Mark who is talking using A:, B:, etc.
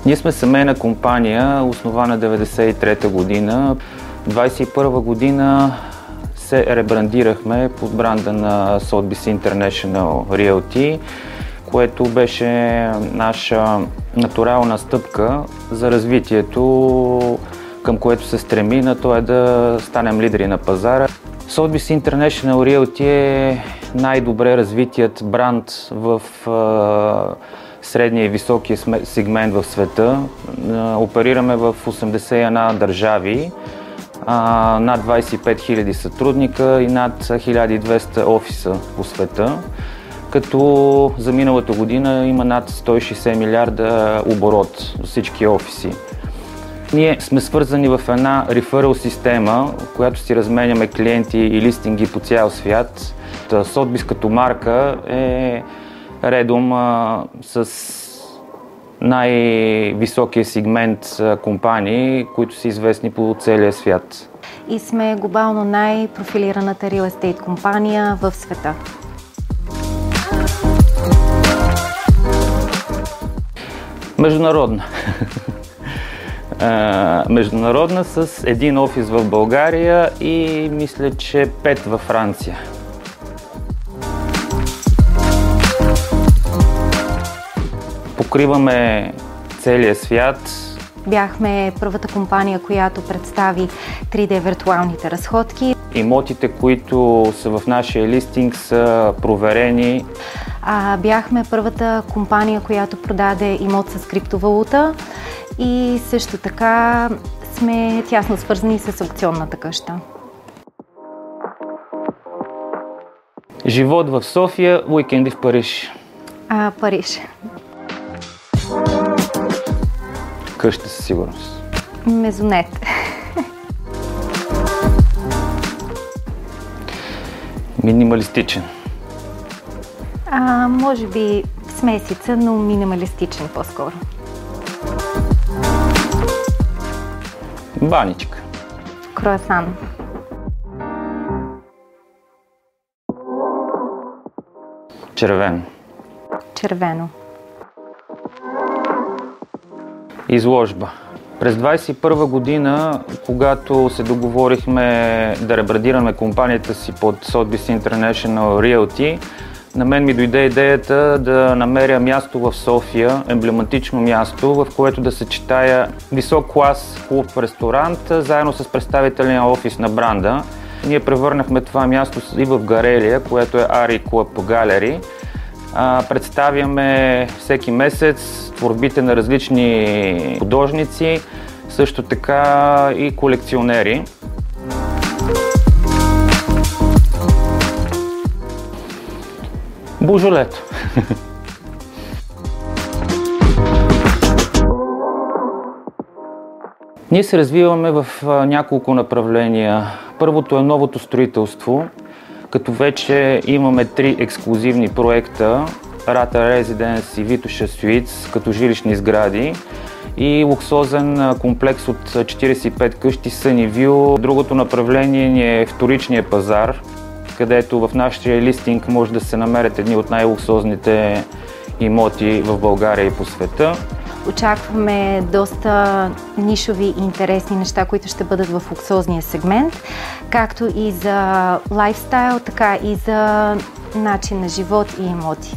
A: Ние сме семейна компания, основана 1993 година. 2021 година се ребрандирахме под бранда на Sotheby's International Realty, което беше наша натурална стъпка за развитието, към което се стреми, на то е да станем лидери на пазара. Sotheby's International Realty е най-добре развитият бранд в средния и високия сегмент в света. Оперираме в 81 държави, над 25 000 сътрудника и над 1200 офиса по света, като за миналата година има над 160 милиарда оборот за всички офиси. Ние сме свързани в една реферал система, в която си разменяме клиенти и листинги по цял свят. Sotheby's като марка е редом с най-високия сегмент компании, които са известни по целия свят.
B: И сме глобално най-профилираната real estate компания в света.
A: Международна. Международна с един офис в България и мисля, че 5 във Франция. Покриваме целия свят.
B: Бяхме първата компания, която представи 3D виртуалните разходки.
A: Имотите, които са в нашия листинг, са проверени.
B: Бяхме първата компания, която продаде имот с криптовалута и също така сме тясно свързани с аукционната къща.
A: Живот в София, уикенди в Париж.
B: Париж.
A: Къща със сигурност.
B: Мезонет.
A: Минималистичен.
B: Може би смесица, но минималистичен по-скоро.
A: Баничка.
B: Круасан.
A: Червено.
B: Червено.
A: Изложба. През 2021 година, когато се договорихме да ребрандираме компанията си под Sotheby's International Realty, на мен ми дойде идеята да намеря място в София, емблематично място, в което да съчетая висок клас клуб-ресторант, заедно с представителния офис на бранда. Ние превърнахме това място и в галерия, което е Ари Club Gallery. Представяме всеки месец творбите на различни художници, също така и колекционери. Божолето. Ние се развиваме в няколко направления. Първото е новото строителство, като вече имаме 3 ексклузивни проекта: Rata Residence и Vitoša Suites като жилищни сгради и луксозен комплекс от 45 къщи Sunnyview. Другото направление ни е вторичния пазар, където в нашия листинг може да се намерят едни от най-луксозните имоти в България и по света.
B: Очакваме доста нишови и интересни неща, които ще бъдат в луксозния сегмент, както и за лайфстайл, така и за начин на живот и имоти.